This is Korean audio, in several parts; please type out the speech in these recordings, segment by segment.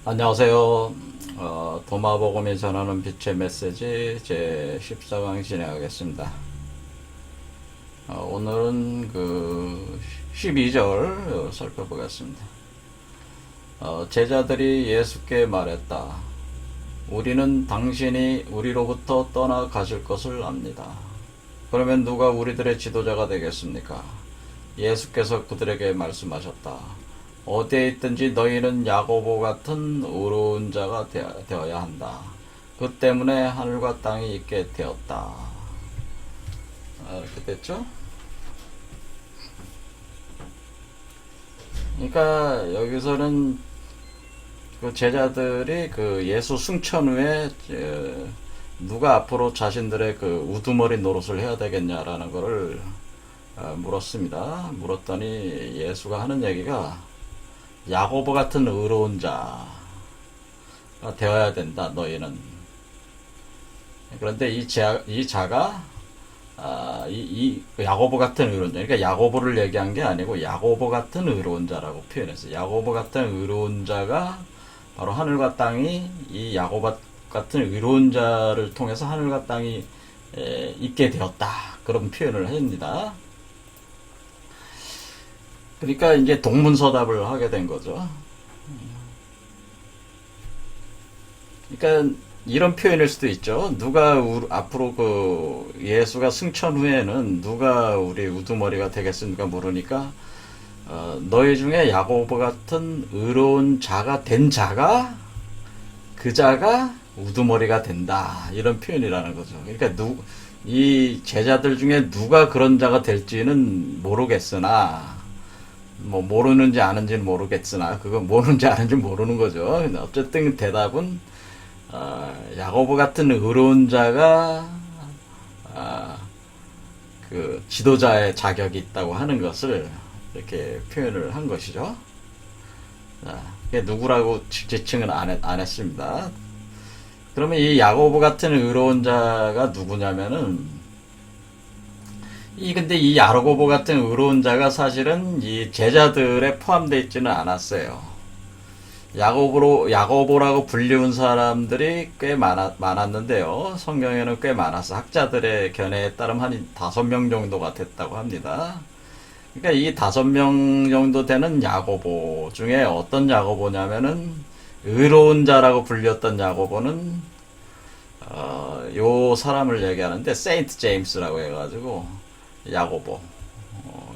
안녕하세요. 도마복음이 전하는 빛의 메시지 제 14강 진행하겠습니다. 오늘은 그 12절 살펴보겠습니다. 제자들이 예수께 말했다. 우리는 당신이 우리로부터 떠나가실 것을 압니다. 그러면 누가 우리들의 지도자가 되겠습니까? 예수께서 그들에게 말씀하셨다. 어디에 있든지 너희는 야고보 같은 의로운 자가 되어야 한다. 그 때문에 하늘과 땅이 있게 되었다. 이렇게 됐죠? 그러니까 여기서는 그 제자들이 그 예수 승천 후에 누가 앞으로 자신들의 그 우두머리 노릇을 해야 되겠냐라는 거를 물었습니다. 물었더니 예수가 하는 얘기가 야고보 같은 의로운 자가 되어야 된다, 너희는. 그런데 이 자가, 야고보 같은 의로운 자. 그러니까 야고보를 얘기한 게 아니고 야고보 같은 의로운 자라고 표현했어요. 야고보 같은 의로운 자가 바로 하늘과 땅이 이 야고보 같은 의로운 자를 통해서 하늘과 땅이 있게 되었다. 그런 표현을 합니다. 그러니까 이제 동문서답을 하게 된 거죠. 그러니까 이런 표현일 수도 있죠. 누가 앞으로 그 예수가 승천 후에는 누가 우리 우두머리가 되겠습니까? 물으니까 너희 중에 야고보 같은 의로운 자가 된 자가 그 자가 우두머리가 된다. 이런 표현이라는 거죠. 그러니까 이 제자들 중에 누가 그런 자가 될지는 모르겠으나 뭐 모르는지 아는지는 모르겠으나 그거 모르는지 아는지 모르는 거죠. 어쨌든 대답은 야고보 같은 의로운 자가 그 지도자의 자격이 있다고 하는 것을 이렇게 표현을 한 것이죠. 이게 누구라고 지칭은 안 했습니다. 그러면 이 야고보 같은 의로운 자가 누구냐면은 근데 이 야고보 같은 의로운 자가 사실은 이 제자들에 포함되어 있지는 않았어요. 야고보라고 불리운 사람들이 꽤 많았는데요. 성경에는 꽤 많아서 학자들의 견해에 따르면 한 5명 정도가 됐다고 합니다. 그러니까 이 5명 정도 되는 야고보 중에 어떤 야고보냐면은 의로운 자라고 불렸던 야고보는 요 사람을 얘기하는데 세인트 제임스라고 해가지고 야고보.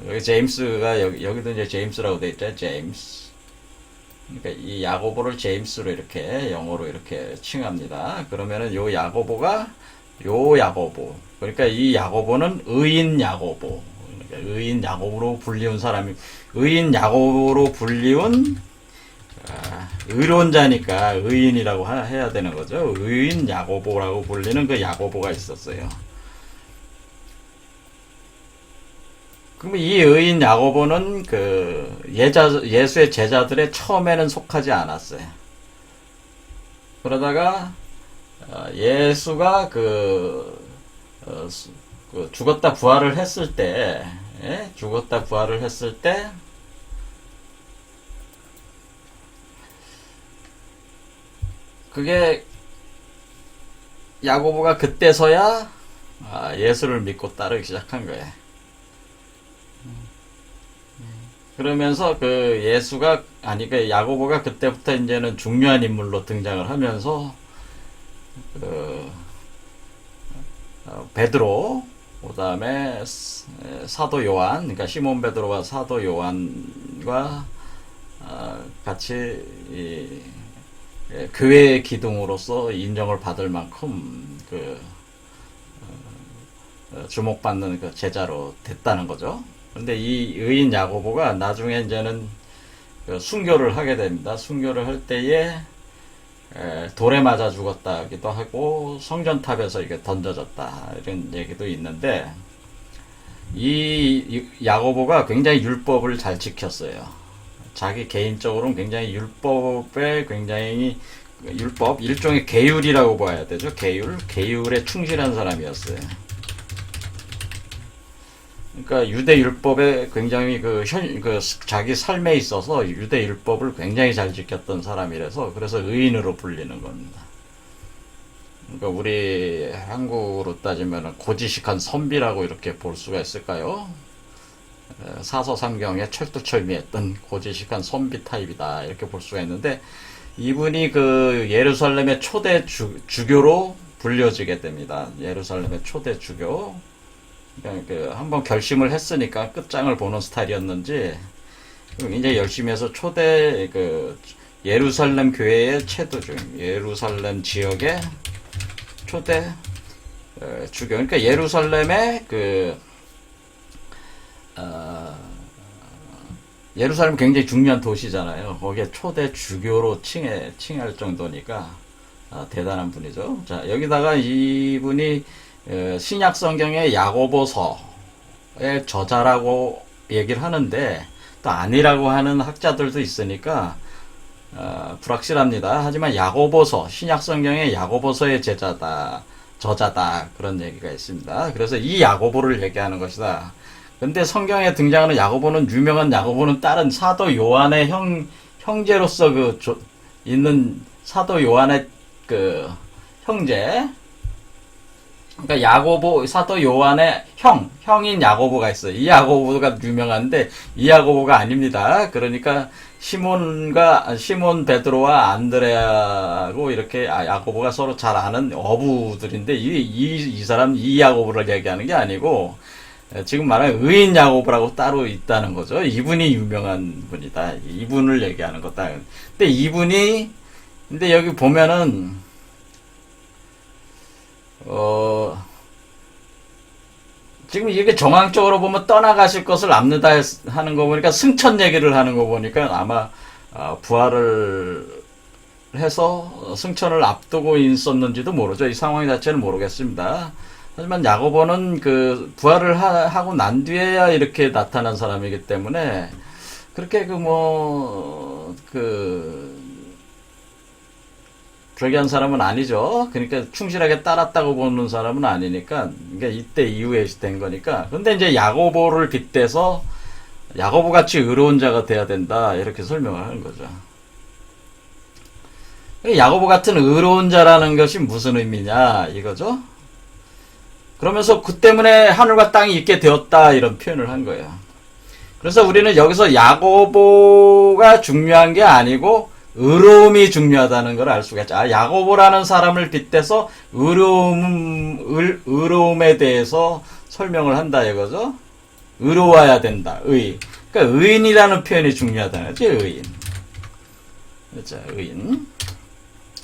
여기 제임스가 여기도 이제 제임스라고 돼 있죠. 제임스. 그러니까 이 야고보를 제임스로 이렇게 영어로 이렇게 칭합니다. 그러면은 요 야고보가 요 야고보. 그러니까 이 야고보는 의인 야고보. 그러니까 의인 야고보로 불리운 사람이 의인 야고보로 불리운 의로운 자니까 의인이라고 해야 되는 거죠. 의인 야고보라고 불리는 그 야고보가 있었어요. 그럼 이 의인 야고보는 그 예수의 제자들의 처음에는 속하지 않았어요. 그러다가 예수가 죽었다 부활을 했을 때, 죽었다 부활을 했을 때 그게 야고보가 그때서야 예수를 믿고 따르기 시작한 거예요. 그러면서 그 예수가 그 야고보가 그때부터 이제는 중요한 인물로 등장을 하면서 베드로, 그다음에 사도 요한, 그러니까 시몬 베드로와 사도 요한과 같이 교회의 기둥으로서 인정을 받을 만큼 주목받는 그 제자로 됐다는 거죠. 근데 이 의인 야고보가 나중에 이제는 순교를 하게 됩니다. 순교를 할 때에 돌에 맞아 죽었다기도 하고 성전탑에서 이게 던져졌다 이런 얘기도 있는데 이 야고보가 굉장히 율법을 잘 지켰어요. 자기 개인적으로는 굉장히 율법 일종의 계율이라고 봐야 되죠. 계율에 충실한 사람이었어요. 그러니까 유대 율법에 굉장히 자기 삶에 있어서 유대 율법을 굉장히 잘 지켰던 사람이라서 그래서 의인으로 불리는 겁니다. 그러니까 우리 한국으로 따지면 고지식한 선비라고 이렇게 볼 수가 있을까요? 사서삼경에 철두철미했던 고지식한 선비 타입이다 이렇게 볼 수가 있는데 이분이 그 예루살렘의 초대 주교로 불려지게 됩니다. 예루살렘의 초대 주교. 그러니까 한번 결심을 했으니까 끝장을 보는 스타일이었는지 굉장히 열심히 해서 초대 예루살렘 교회의 최도중 예루살렘 지역의 초대 주교. 그러니까 예루살렘의 예루살렘 굉장히 중요한 도시잖아요. 거기에 초대 주교로 칭할 정도니까 대단한 분이죠. 자, 여기다가 이분이 신약 성경의 야고보서의 저자라고 얘기를 하는데 또 아니라고 하는 학자들도 있으니까 불확실합니다. 하지만 야고보서, 신약 성경의 야고보서의 저자다 그런 얘기가 있습니다. 그래서 이 야고보를 얘기하는 것이다. 근데 성경에 등장하는 야고보는 유명한 야고보는 다른 사도 요한의 형제로서 있는 사도 요한의 형제. 그러니까 사도 요한의 형인 야고보가 있어요. 이 야고보가 유명한데 이 야고보가 아닙니다. 그러니까 시몬 베드로와 안드레아고 이렇게 야고보가 서로 잘 아는 어부들인데 이 사람 이 야고보를 얘기하는 게 아니고 지금 말하는 의인 야고보라고 따로 있다는 거죠. 이분이 유명한 분이다. 이분을 얘기하는 거다. 근데 여기 보면은 지금 이게 정황적으로 보면 떠나가실 것을 압니다 하는 거 보니까 승천 얘기를 하는 거 보니까 아마 부활을 해서 승천을 앞두고 있었는지도 모르죠. 이 상황 자체는 모르겠습니다. 하지만 야고보는 부활을 하고 난 뒤에야 이렇게 나타난 사람이기 때문에 그렇게 저기한 사람은 아니죠. 그러니까 충실하게 따랐다고 보는 사람은 아니니까, 그러니까 이때 이후에 된 거니까. 근데 이제 야고보를 빗대서 야고보 같이 의로운 자가 돼야 된다 이렇게 설명을 하는 거죠. 야고보 같은 의로운 자라는 것이 무슨 의미냐 이거죠. 그러면서 그 때문에 하늘과 땅이 있게 되었다 이런 표현을 한 거예요. 그래서 우리는 여기서 야고보가 중요한 게 아니고 의로움이 중요하다는 걸 알 수가 있죠. 야고보라는 사람을 빗대서 의로움에 대해서 설명을 한다 이거죠. 의로워야 된다. 그러니까 의인이라는 표현이 중요하다는 거죠. 의인. 그렇죠. 의인.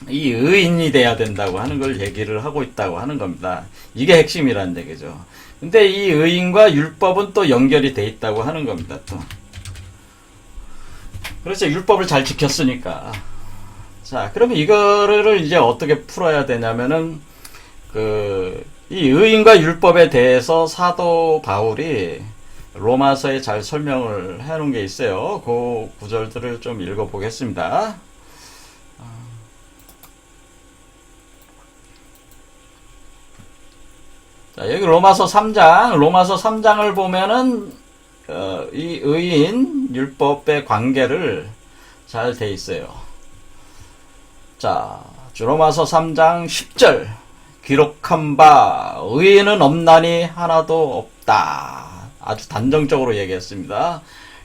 이 의인이 돼야 된다고 하는 걸 얘기를 하고 있다고 하는 겁니다. 이게 핵심이라는 얘기죠. 근데 이 의인과 율법은 또 연결이 돼 있다고 하는 겁니다. 또. 그렇죠. 율법을 잘 지켰으니까. 자, 그러면 이거를 이제 어떻게 풀어야 되냐면은, 이 의인과 율법에 대해서 사도 바울이 로마서에 잘 설명을 해 놓은 게 있어요. 그 구절들을 좀 읽어 보겠습니다. 자, 여기 로마서 3장을 보면은, 이 의인, 율법의 관계를 잘 돼 있어요. 자, 로마서 3장 10절. 기록한 바, 의인은 없나니 하나도 없다. 아주 단정적으로 얘기했습니다.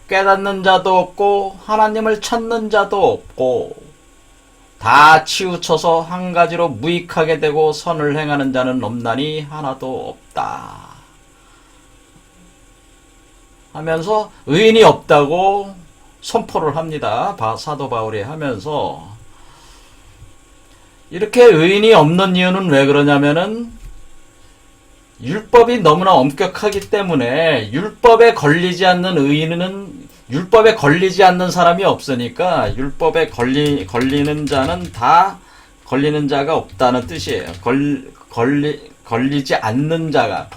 깨닫는 자도 없고, 하나님을 찾는 자도 없고, 다 치우쳐서 한 가지로 무익하게 되고 선을 행하는 자는 없나니 하나도 없다. 하면서 의인이 없다고 선포를 합니다. 사도 바울이 하면서 이렇게 의인이 없는 이유는 왜 그러냐면은 율법이 너무나 엄격하기 때문에 율법에 걸리지 않는 사람이 없으니까 율법에 걸리는 자는 다 걸리는 자가 없다는 뜻이에요. 걸리지 않는 자가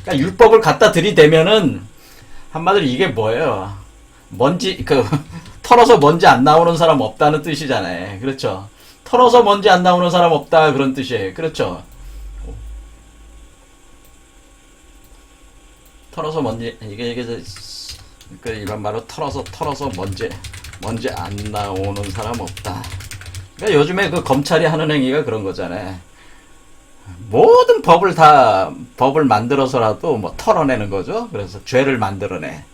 그러니까 율법을 갖다 들이대면은 한마디로 이게 뭐예요? 털어서 먼지 안 나오는 사람 없다는 뜻이잖아요. 그렇죠? 털어서 먼지 안 나오는 사람 없다 그런 뜻이에요. 그렇죠? 털어서 먼지, 이게 그 일반 말로 털어서 먼지 안 나오는 사람 없다. 그러니까 요즘에 그 검찰이 하는 행위가 그런 거잖아요. 모든 법을 만들어서라도 뭐 털어내는 거죠. 그래서 죄를 만들어내.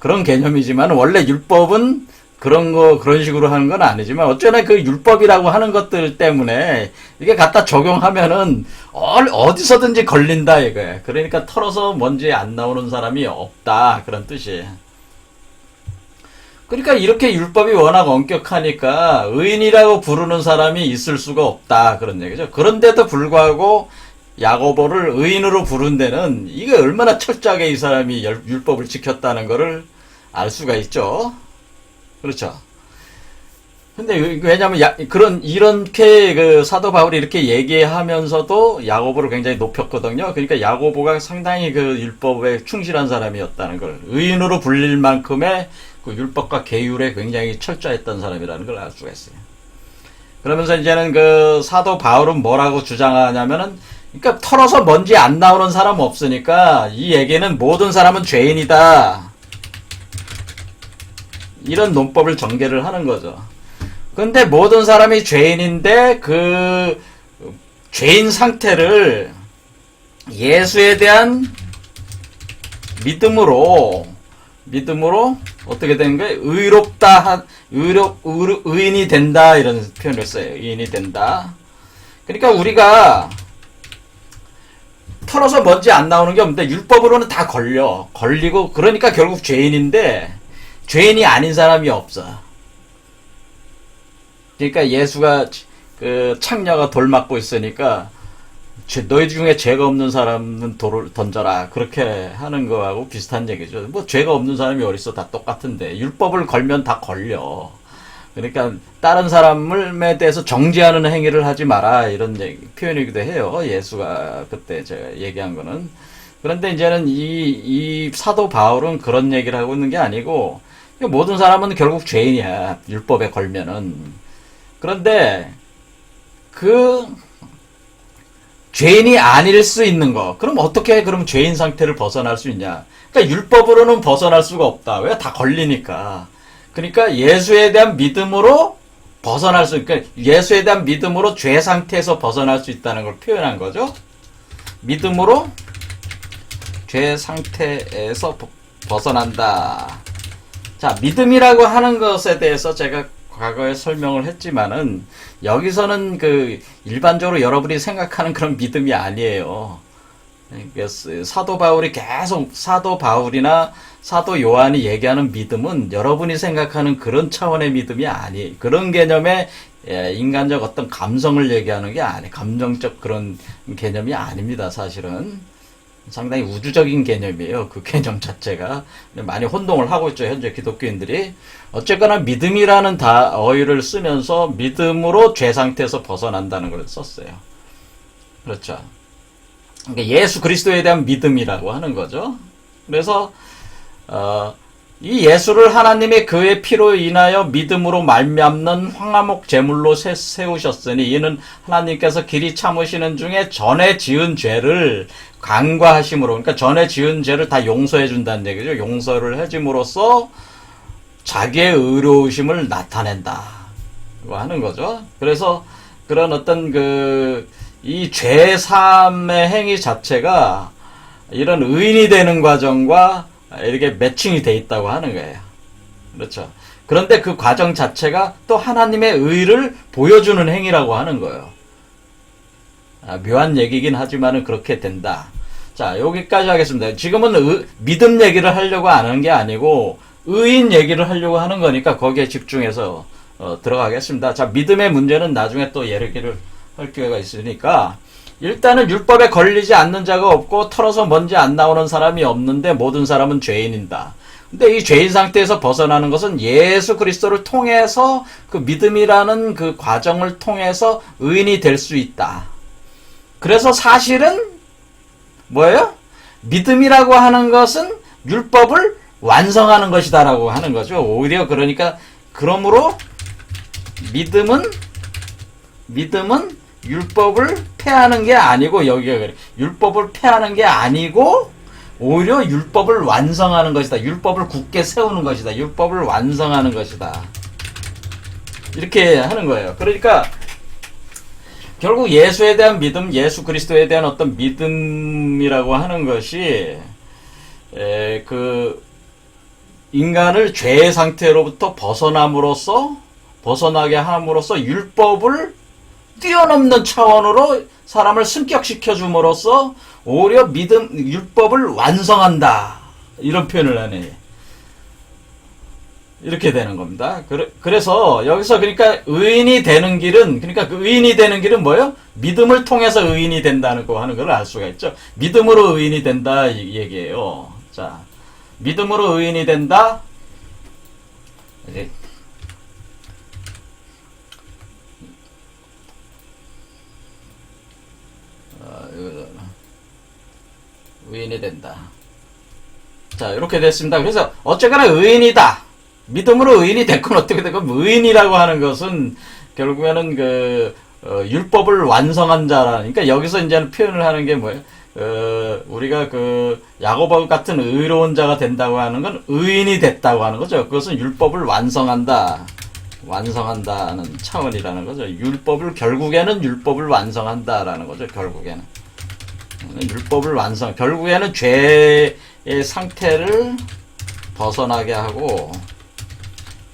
그런 개념이지만 원래 율법은 그런 식으로 하는 건 아니지만 어쩌나 그 율법이라고 하는 것들 때문에 이게 갖다 적용하면은 어디서든지 걸린다 이거예요. 그러니까 털어서 먼지 안 나오는 사람이 없다. 그런 뜻이에요. 그러니까 이렇게 율법이 워낙 엄격하니까 의인이라고 부르는 사람이 있을 수가 없다. 그런 얘기죠. 그런데도 불구하고 야고보를 의인으로 부른 데는 이게 얼마나 철저하게 이 사람이 율법을 지켰다는 것을 알 수가 있죠. 그렇죠. 근데 왜냐면 이렇게 그 사도 바울이 이렇게 얘기하면서도 야고보를 굉장히 높였거든요. 그러니까 야고보가 상당히 그 율법에 충실한 사람이었다는 걸, 의인으로 불릴 만큼의 그 율법과 계율에 굉장히 철저했던 사람이라는 걸 알 수가 있어요. 그러면서 이제는 그 사도 바울은 뭐라고 주장하냐면은, 그러니까 털어서 먼지 안 나오는 사람 없으니까 이 얘기는 모든 사람은 죄인이다. 이런 논법을 전개를 하는 거죠. 근데 모든 사람이 죄인인데 그 죄인 상태를 예수에 대한 믿음으로 어떻게 되는 거예요? 의인이 된다 이런 표현을 써요. 의인이 된다. 그러니까 우리가 털어서 먼지 안 나오는 게 없는데 율법으로는 다 걸리고 그러니까 결국 죄인인데 죄인이 아닌 사람이 없어. 그러니까 예수가 그 창녀가 돌 맞고 있으니까 너희 중에 죄가 없는 사람은 돌을 던져라. 그렇게 하는 거하고 비슷한 얘기죠. 뭐 죄가 없는 사람이 어딨어. 다 똑같은데. 율법을 걸면 다 걸려. 그러니까 다른 사람에 대해서 정죄하는 행위를 하지 마라. 이런 표현이기도 해요. 예수가 그때 제가 얘기한 거는. 그런데 이제는 이 사도 바울은 그런 얘기를 하고 있는 게 아니고 모든 사람은 결국 죄인이야. 율법에 걸면은. 그런데 그 죄인이 아닐 수 있는 거. 그럼 어떻게 그럼 죄인 상태를 벗어날 수 있냐? 그러니까 율법으로는 벗어날 수가 없다. 왜? 다 걸리니까. 그러니까 예수에 대한 믿음으로 그러니까 예수에 대한 믿음으로 죄 상태에서 벗어날 수 있다는 걸 표현한 거죠. 믿음으로 죄 상태에서 벗어난다. 자, 믿음이라고 하는 것에 대해서 제가 과거에 설명을 했지만은 여기서는 그 일반적으로 여러분이 생각하는 그런 믿음이 아니에요. 사도 바울이나 사도 요한이 얘기하는 믿음은 여러분이 생각하는 그런 차원의 믿음이 아니에요. 그런 개념의 인간적 어떤 감성을 얘기하는 게 아니에요. 감정적 그런 개념이 아닙니다. 사실은 상당히 우주적인 개념이에요. 그 개념 자체가 많이 혼동을 하고 있죠. 현재 기독교인들이. 어쨌거나 믿음이라는 어휘를 쓰면서 믿음으로 죄 상태에서 벗어난다는 걸 썼어요. 그렇죠. 그러니까 예수 그리스도에 대한 믿음이라고 하는 거죠. 그래서 이 예수를 하나님의 그의 피로 인하여 믿음으로 말미암는 황화목 제물로 세우셨으니 이는 하나님께서 길이 참으시는 중에 전에 지은 죄를 간과하심으로, 그러니까 전에 지은 죄를 다 용서해 준다는 얘기죠. 용서를 해줌으로써 자기의 의로우심을 나타낸다 하는 거죠. 그래서 그런 어떤 이 죄사함의 행위 자체가 이런 의인이 되는 과정과 이렇게 매칭이 돼 있다고 하는 거예요. 그렇죠. 그런데 그 과정 자체가 또 하나님의 의를 보여주는 행위라고 하는 거예요. 묘한 얘기긴 하지만은 그렇게 된다. 자, 여기까지 하겠습니다. 지금은 믿음 얘기를 하려고 하는 게 아니고 의인 얘기를 하려고 하는 거니까 거기에 집중해서 들어가겠습니다. 자, 믿음의 문제는 나중에 또 얘기를 할 기회가 있으니까 일단은 율법에 걸리지 않는 자가 없고 털어서 먼지 안 나오는 사람이 없는데 모든 사람은 죄인이다. 근데 이 죄인 상태에서 벗어나는 것은 예수 그리스도를 통해서 그 믿음이라는 그 과정을 통해서 의인이 될 수 있다. 그래서 사실은 뭐예요? 믿음이라고 하는 것은 율법을 완성하는 것이다라고 하는 거죠. 오히려 그러니까 그러므로 믿음은 율법을 폐하는 게 아니고 여기가 그래. 율법을 폐하는 게 아니고 오히려 율법을 완성하는 것이다. 율법을 굳게 세우는 것이다. 율법을 완성하는 것이다. 이렇게 하는 거예요. 그러니까 결국 예수에 대한 믿음, 예수 그리스도에 대한 어떤 믿음이라고 하는 것이 그 인간을 죄의 상태로부터 벗어나게 함으로써 율법을 뛰어넘는 차원으로 사람을 승격시켜 줌으로써 오히려 율법을 완성한다. 이런 표현을 하네. 이렇게 되는 겁니다. 그래서 여기서 그러니까 의인이 되는 길은, 그러니까 그 의인이 되는 길은 뭐예요? 믿음을 통해서 의인이 된다는 거 하는 걸 알 수가 있죠. 믿음으로 의인이 된다 이 얘기예요. 자, 믿음으로 의인이 된다. 의인이 된다. 자, 이렇게 됐습니다. 그래서 어쨌거나 의인이다. 믿음으로 의인이 됐건 어떻게 됐건 의인이라고 하는 것은 결국에는 율법을 완성한 자라니까, 그러니까 여기서 이제는 표현을 하는 게 뭐예요? 우리가 야고보 같은 의로운 자가 된다고 하는 건 의인이 됐다고 하는 거죠. 그것은 율법을 완성한다는 차원이라는 거죠. 결국에는 율법을 완성한다라는 거죠. 결국에는 죄의 상태를 벗어나게 하고,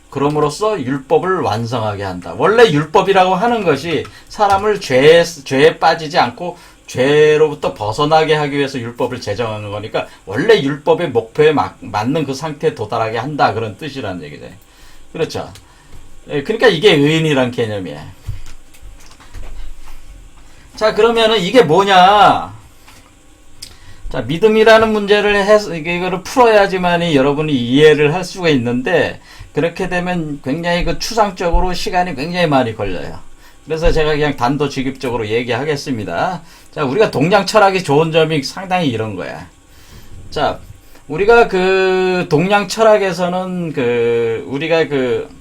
그럼으로써 율법을 완성하게 한다. 원래 율법이라고 하는 것이 사람을 죄에 빠지지 않고 죄로부터 벗어나게 하기 위해서 율법을 제정하는 거니까, 원래 율법의 목표에 맞는 그 상태에 도달하게 한다. 그런 뜻이라는 얘기죠. 그렇죠. 그러니까 이게 의인이란 개념이에요. 자, 그러면은 이게 뭐냐? 자, 믿음이라는 문제를 이거를 풀어야지만이 여러분이 이해를 할 수가 있는데, 그렇게 되면 굉장히 추상적으로 시간이 굉장히 많이 걸려요. 그래서 제가 그냥 단도직입적으로 얘기하겠습니다. 자, 우리가 동양 철학이 좋은 점이 상당히 이런 거야. 자, 우리가 동양 철학에서는 우리가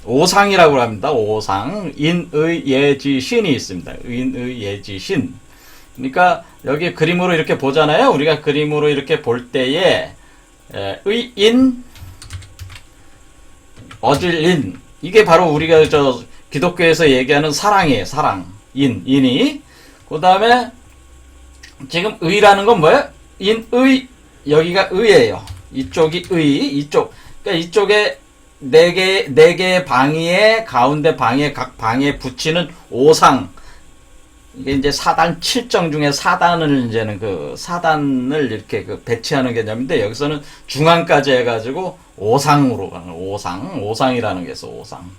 오상이라고 합니다. 오상. 인의, 예지, 신이 있습니다. 인의, 예지, 신. 그러니까 여기 그림으로 이렇게 보잖아요. 우리가 그림으로 이렇게 볼 때에 의인, 어질인, 이게 바로 우리가 기독교에서 얘기하는 사랑이에요. 사랑. 인이. 그 다음에 지금 의라는 건 뭐예요? 인의, 여기가 의예요. 이쪽이 의, 그러니까 이쪽에 네 개의 방위에, 가운데 방위에, 각 방위에 붙이는 오상. 이게 이제 사단 7정 중에 사단을 사단을 이렇게 배치하는 개념인데, 여기서는 중앙까지 해가지고 오상으로 가는, 오상이라는 게 있어, 오상.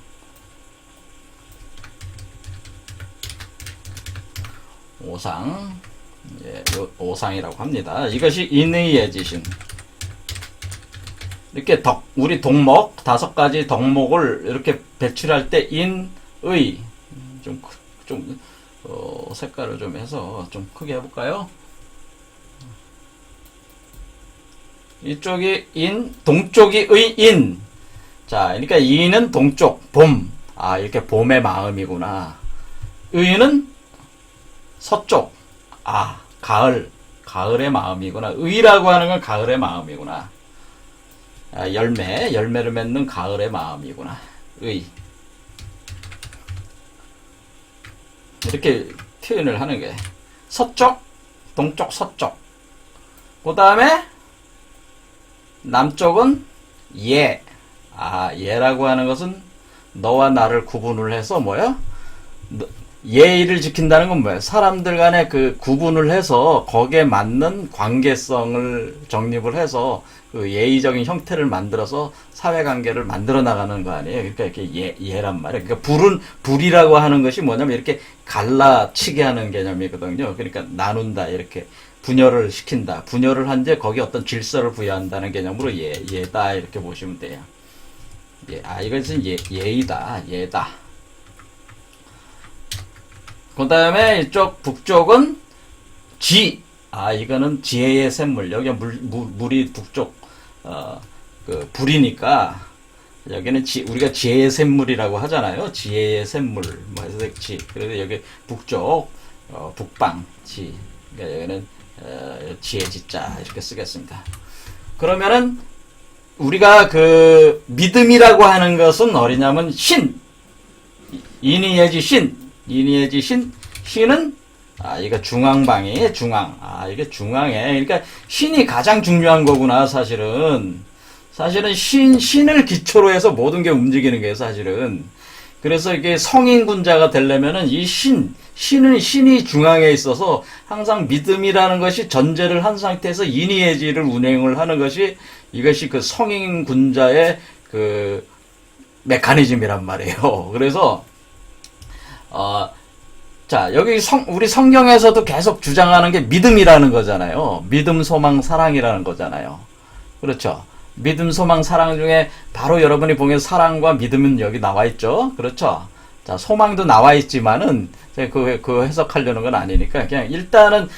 예, 오상이라고 합니다. 이것이 인의, 예지신. 이렇게 우리 덕목, 5가지 덕목을 이렇게 배출할 때 인의, 색깔을 좀 해서 좀 크게 해볼까요? 이쪽이 동쪽이 의인. 자, 그러니까 인은 동쪽, 봄. 아, 이렇게 봄의 마음이구나. 의는 서쪽. 아, 가을의 마음이구나. 의라고 하는 건 가을의 마음이구나. 아, 열매를 맺는 가을의 마음이구나. 의. 이렇게 표현을 하는 게 서쪽, 동쪽, 서쪽. 그 다음에 남쪽은 예. 아, 예라고 하는 것은 너와 나를 구분을 해서 뭐야? 예의를 지킨다는 건 뭐야? 사람들 간에 구분을 해서 거기에 맞는 관계성을 정립을 해서 예의적인 형태를 만들어서 사회관계를 만들어 나가는 거 아니에요? 그러니까 이렇게 예란 말이에요. 그러니까 불이라고 하는 것이 뭐냐면 이렇게 갈라치게 하는 개념이거든요. 그러니까 나눈다, 이렇게 분열을 시킨다. 분열을 한 뒤에 거기에 어떤 질서를 부여한다는 개념으로 예다, 이렇게 보시면 돼요. 이것은 예의다, 예다. 그 다음에 이쪽 북쪽은 지. 이거는 지혜의 샘물. 여기 물이 북쪽, 불이니까, 여기는 우리가 지혜의 샘물이라고 하잖아요. 지혜의 샘물. 해서 지. 그래서 여기 북쪽, 북방, 지. 그러니까 여기는, 지혜 지자. 이렇게 쓰겠습니다. 그러면은 우리가 그 믿음이라고 하는 것은 어디냐면 신, 인이 예지 신, 인이 예지 신, 신은 이거 중앙방이에요. 중앙. 이게 중앙에. 그러니까 신이 가장 중요한 거구나. 사실은 신을 기초로 해서 모든 게 움직이는 거예요. 사실은. 그래서 이게 성인군자가 되려면은 이 신이 중앙에 있어서 항상 믿음이라는 것이 전제를 한 상태에서 인이해지를 운행을 하는 것이 이것이 그 성인군자의 그 메커니즘이란 말이에요. 그래서 자, 여기 우리 성경에서도 계속 주장하는 게 믿음이라는 거잖아요. 믿음, 소망, 사랑이라는 거잖아요. 그렇죠. 믿음, 소망, 사랑 중에 바로 여러분이 보면 사랑과 믿음은 여기 나와 있죠. 그렇죠. 자, 소망도 나와 있지만은 그 해석하려는 건 아니니까 그냥 일단은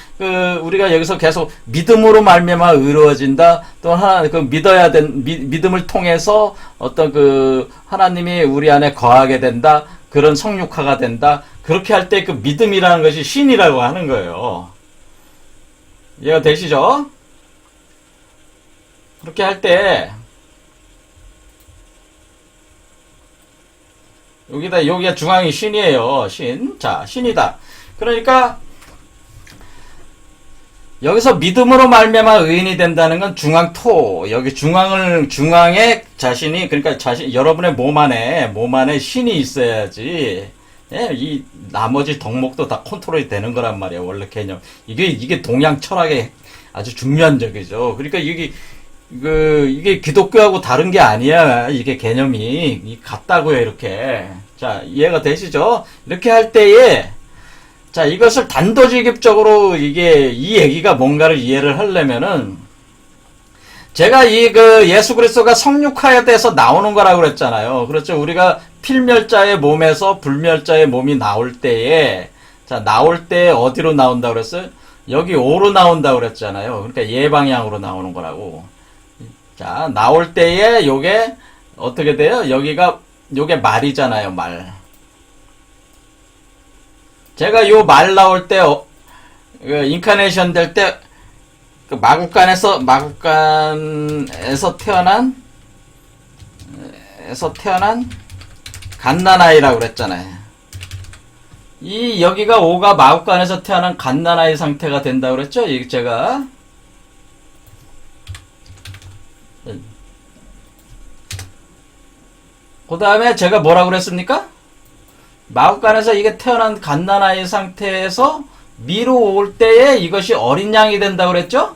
우리가 여기서 계속 믿음으로 말미암아 의로워진다. 또 하나 믿어야 믿음을 통해서 어떤 하나님이 우리 안에 거하게 된다. 그런 성육화가 된다. 그렇게 할 때 그 믿음이라는 것이 신이라고 하는 거예요. 이해가 되시죠? 그렇게 할 때 여기가 중앙이 신이에요. 신. 자, 신이다. 그러니까 여기서 믿음으로 말미암아 의인이 된다는 건 중앙토. 여기 중앙에 자신이, 그러니까 여러분의 몸 안에 신이 있어야지. 예, 이 나머지 덕목도 다 컨트롤이 되는 거란 말이에요. 원래 개념. 이게 동양 철학의 아주 중요한적이죠. 그러니까 이게 기독교하고 다른 게 아니야. 이게 개념이 같다고요. 이렇게. 자, 이해가 되시죠? 이렇게 할 때에 자, 이것을 단도직입적으로 이 얘기가 뭔가를 이해를 하려면은 제가 예수 그리스도가 성육화에 대해서 나오는 거라고 그랬잖아요. 그렇죠. 우리가 필멸자의 몸에서 불멸자의 몸이 나올 때에, 자, 나올 때 어디로 나온다고 그랬어요? 여기 오로 나온다고 그랬잖아요. 그러니까 예방향으로 나오는 거라고. 자, 나올 때에 요게 어떻게 돼요? 요게 말이잖아요, 말. 제가 요 말 나올 때, 인카네이션 될 때, 마국간에서 태어난 갓난아이라고 그랬잖아요. 여기가 오가 마국간에서 태어난 갓난아이 상태가 된다고 그랬죠? 제가. 그 다음에 제가 뭐라고 그랬습니까? 마국간에서 이게 태어난 갓난아이 상태에서 미로 올 때에 이것이 어린 양이 된다고 그랬죠?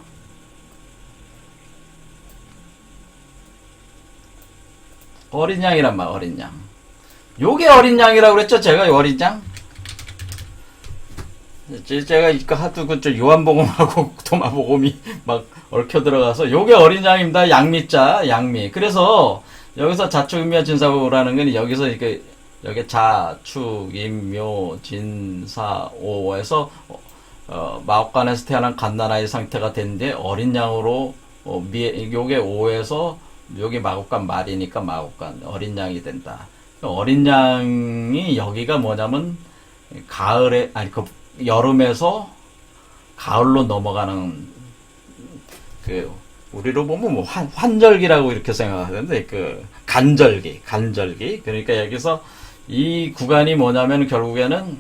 어린 양이란 말, 어린 양. 요게 어린 양이라고 그랬죠? 제가 어린 양? 제가 이거 하도 요한복음하고 도마복음이 막 얽혀 들어가서 요게 어린 양입니다. 양미자, 양미. 그래서 여기서 자축인묘 진사오라는 건 여기서 여기 자축, 인묘, 진사, 오에서 마옥간에서 태어난 갓난아이 상태가 된데 어린 양으로 요게 오에서 여기 마곡간 말이니까 마곡간 어린 양이 된다. 어린 양이 여기가 뭐냐면 여름에서 가을로 넘어가는 우리로 보면 뭐 환절기라고 이렇게 생각하는데 간절기. 그러니까 여기서 이 구간이 뭐냐면 결국에는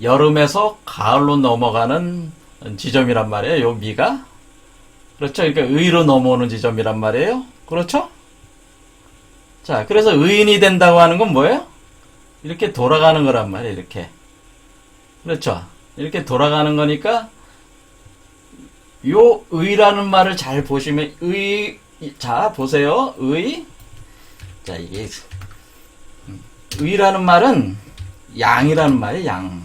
여름에서 가을로 넘어가는 지점이란 말이에요. 요 미가. 그렇죠. 그러니까 의로 넘어오는 지점이란 말이에요. 그렇죠? 자, 그래서 의인이 된다고 하는 건 뭐예요? 이렇게 돌아가는 거란 말이에요. 이렇게. 그렇죠. 이렇게 돌아가는 거니까 요 의라는 말을 잘 보시면 자, 보세요. 자, 이게 의라는 말은 양이라는 말이에요. 양.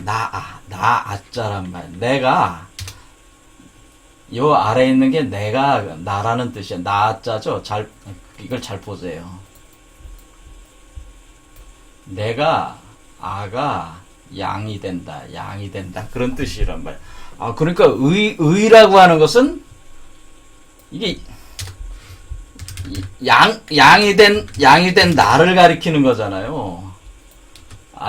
나 아자란 말. 내가 요 아래에 있는 게 나라는 뜻이야. 나 아자죠. 이걸 잘 보세요. 내가 아가 양이 된다. 그런 뜻이란 말. 그러니까 의라고 하는 것은 이게 양이 된 나를 가리키는 거잖아요.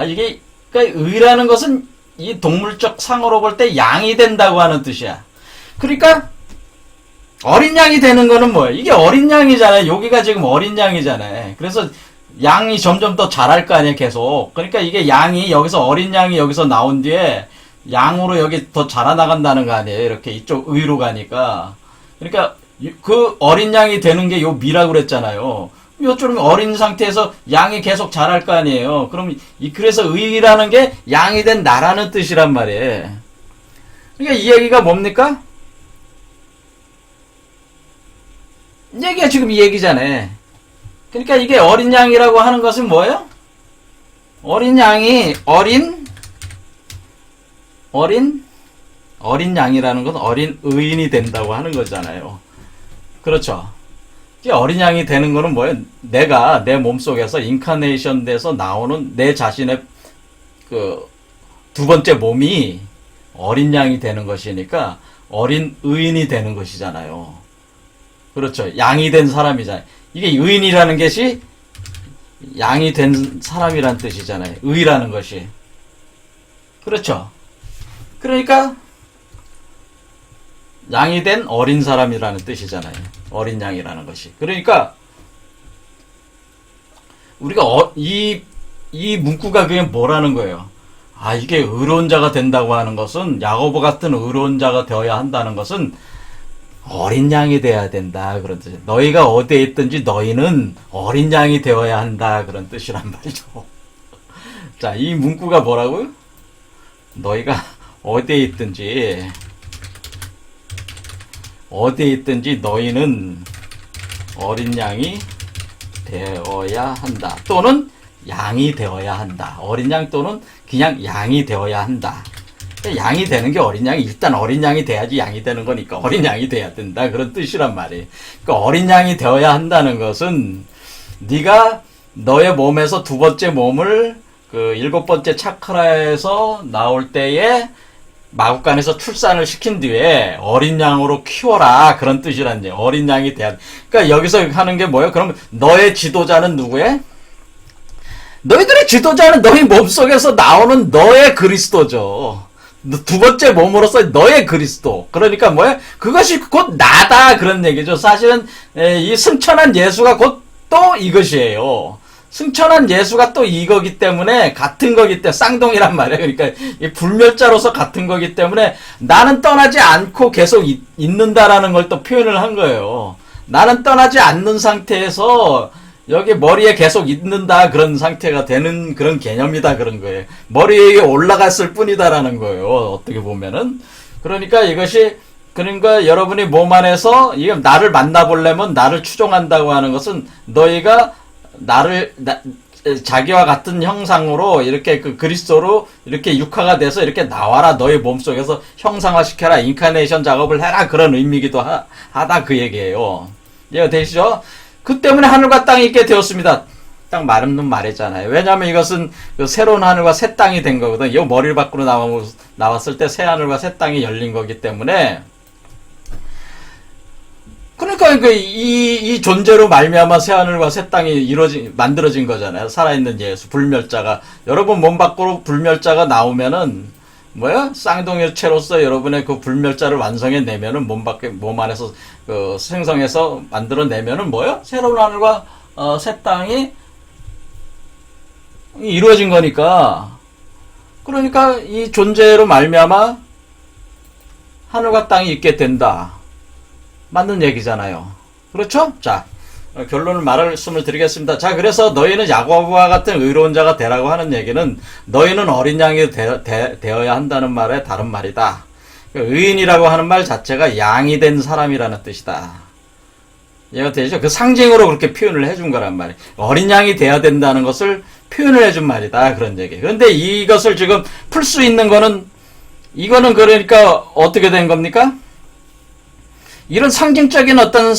이게, 그러니까 의라는 것은 이 동물적 상으로 볼 때 양이 된다고 하는 뜻이야. 그러니까, 어린 양이 되는 거는 뭐예요? 이게 어린 양이잖아요. 여기가 지금 어린 양이잖아요. 그래서 양이 점점 더 자랄 거 아니에요, 계속. 그러니까 이게 양이 여기서 어린 양이 여기서 나온 뒤에 양으로 여기 더 자라나간다는 거 아니에요. 이렇게 이쪽 의로 가니까. 그러니까 그 어린 양이 되는 게 요 미라고 그랬잖아요. 요처럼 어린 상태에서 양이 계속 자랄 거 아니에요. 그럼 그래서 의라는 게 양이 된 나라는 뜻이란 말이에요. 그러니까 이 얘기가 뭡니까? 이 얘기가 지금 이 얘기잖아요. 그러니까 이게 어린 양이라고 하는 것은 뭐예요? 어린 양이 어린 양이라는 건 어린 의인이 된다고 하는 거잖아요. 그렇죠. 이 어린 양이 되는 거는 뭐예요? 내가 내 몸속에서 인카네이션 돼서 나오는 내 자신의 그 두 번째 몸이 어린 양이 되는 것이니까 어린 의인이 되는 것이잖아요. 그렇죠. 양이 된 사람이잖아요. 이게 의인이라는 것이 양이 된 사람이란 뜻이잖아요. 의라는 것이. 그렇죠. 그러니까 양이 된 어린 사람이라는 뜻이잖아요. 어린 양이라는 것이. 그러니까 우리가 이 문구가 그게 뭐라는 거예요? 이게 의로운 자가 된다고 하는 것은, 야고보 같은 의로운 자가 되어야 한다는 것은 어린 양이 되어야 된다, 그런 뜻이에요. 너희가 어디에 있든지 너희는 어린 양이 되어야 한다, 그런 뜻이란 말이죠. 자, 이 문구가 뭐라고요? 너희가 어디에 있든지 너희는 어린 양이 되어야 한다. 또는 양이 되어야 한다. 어린 양 또는 그냥 양이 되어야 한다. 양이 되는 게 어린 양이, 일단 어린 양이 돼야지 양이 되는 거니까 어린 양이 돼야 된다, 그런 뜻이란 말이에요. 그러니까 어린 양이 되어야 한다는 것은 네가 너의 몸에서 두 번째 몸을 그 일곱 번째 차크라에서 나올 때에 마국간에서 출산을 시킨 뒤에 어린 양으로 키워라, 그런 뜻이란 얘기예요. 어린 양이 돼야 돼. 그러니까 여기서 하는 게 뭐예요? 그럼 너의 지도자는 누구예요? 너희들의 지도자는 너희 몸속에서 나오는 너의 그리스도죠. 두 번째 몸으로서 너의 그리스도. 그러니까 뭐예요? 그것이 곧 나다, 그런 얘기죠. 사실은 이 승천한 예수가 곧 또 이것이에요. 승천한 예수가 또 이거기 때문에, 같은 거기 때문에, 쌍둥이란 말이에요. 그러니까 이 불멸자로서 같은 거기 때문에 나는 떠나지 않고 계속 있는다라는 걸 또 표현을 한 거예요. 나는 떠나지 않는 상태에서 여기 머리에 계속 있는다, 그런 상태가 되는 그런 개념이다, 그런 거예요. 머리 위에 올라갔을 뿐이다라는 거예요. 어떻게 보면은. 그러니까 이것이, 그러니까 여러분이 몸 안에서 이게 나를 만나보려면, 나를 추종한다고 하는 것은 너희가 자기와 같은 형상으로 이렇게 그 그리스도로 이렇게 육화가 돼서 이렇게 나와라, 너희 몸속에서 형상화시켜라, 인카네이션 작업을 해라, 그런 의미기도 하다, 그 얘기예요. 이해가 되시죠? 그 때문에 하늘과 땅이 있게 되었습니다. 딱 말은 말했잖아요. 왜냐하면 이것은 그 새로운 하늘과 새 땅이 된 거거든. 이 머리를 밖으로 나왔을 때 새 하늘과 새 땅이 열린 거기 때문에, 그러니까 이 존재로 말미암아 새 하늘과 새 땅이 만들어진 거잖아요. 살아있는 예수, 불멸자가. 여러분 몸 밖으로 불멸자가 나오면은 뭐야? 쌍둥이체로서 여러분의 그 불멸자를 완성해 내면은 몸 안에서 그 생성해서 만들어 내면은 뭐야? 새로운 하늘과 새 땅이 이루어진 거니까. 그러니까 이 존재로 말미암아 하늘과 땅이 있게 된다, 맞는 얘기잖아요. 그렇죠? 자, 결론을 말씀을 드리겠습니다. 자, 그래서 너희는 야고보와 같은 의로운 자가 되라고 하는 얘기는 너희는 어린 양이 되어야 한다는 말의 다른 말이다. 의인이라고 하는 말 자체가 양이 된 사람이라는 뜻이다. 이해가 되죠? 그 상징으로 그렇게 표현을 해준 거란 말이에요. 어린 양이 돼야 된다는 것을 표현을 해준 말이다, 그런 얘기. 그런데 이것을 지금 풀 수 있는 거는, 이거는 그러니까 어떻게 된 겁니까? 이런 상징적인 어떤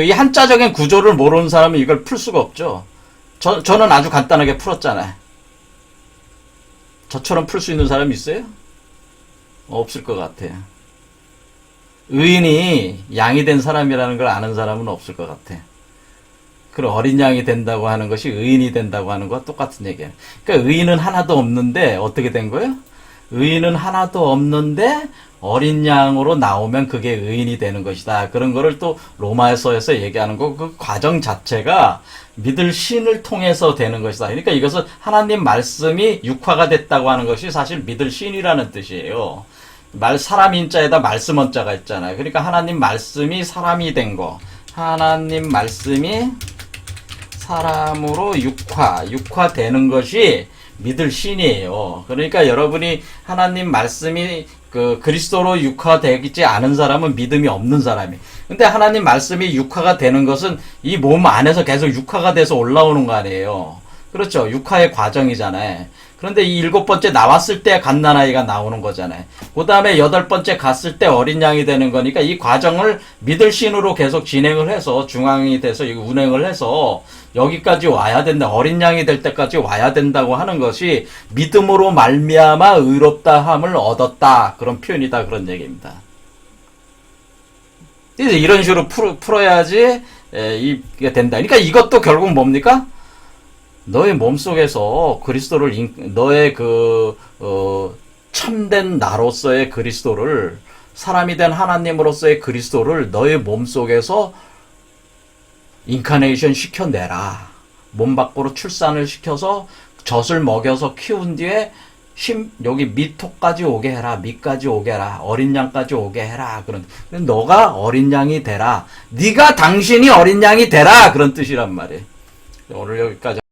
이 한자적인 구조를 모르는 사람은 이걸 풀 수가 없죠. 저는 아주 간단하게 풀었잖아요. 저처럼 풀 수 있는 사람이 있어요? 없을 것 같아요. 의인이 양이 된 사람이라는 걸 아는 사람은 없을 것 같아요. 그런 어린 양이 된다고 하는 것이 의인이 된다고 하는 것과 똑같은 얘기예요. 그러니까 의인은 하나도 없는데 어떻게 된 거예요? 의인은 하나도 없는데 어린 양으로 나오면 그게 의인이 되는 것이다. 그런 거를 또 로마서에서 얘기하는 거, 그 과정 자체가 믿을 신을 통해서 되는 것이다. 그러니까 이것은 하나님 말씀이 육화가 됐다고 하는 것이 사실 믿을 신이라는 뜻이에요. 사람 인자에다 말씀 원자가 있잖아요. 그러니까 하나님 말씀이 사람이 된 거. 하나님 말씀이 사람으로 육화되는 것이 믿을 신이에요. 그러니까 여러분이 하나님 말씀이 그리스도로 육화되지 않은 사람은 믿음이 없는 사람이. 근데 하나님 말씀이 육화가 되는 것은 이 몸 안에서 계속 육화가 돼서 올라오는 거 아니에요. 그렇죠. 육화의 과정이잖아요. 그런데 이 7번째 나왔을 때 갓난아이가 나오는 거잖아요. 그 다음에 8번째 갔을 때 어린 양이 되는 거니까 이 과정을 믿을 신으로 계속 진행을 해서 중앙이 돼서 운행을 해서 여기까지 와야 된다. 어린 양이 될 때까지 와야 된다고 하는 것이 믿음으로 말미암아 의롭다함을 얻었다. 그런 표현이다. 그런 얘기입니다. 이런 식으로 풀어야지 이게 된다. 그러니까 이것도 결국 뭡니까? 너의 몸속에서 그리스도를 너의 참된 나로서의 그리스도를 사람이 된 하나님으로서의 그리스도를 너의 몸속에서 인카네이션 시켜내라. 몸 밖으로 출산을 시켜서 젖을 먹여서 키운 뒤에 여기 밑토까지 오게 해라. 밑까지 오게 해라. 어린 양까지 오게 해라. 너가 어린 양이 되라. 네가 당신이 어린 양이 되라. 그런 뜻이란 말이에요. 오늘 여기까지.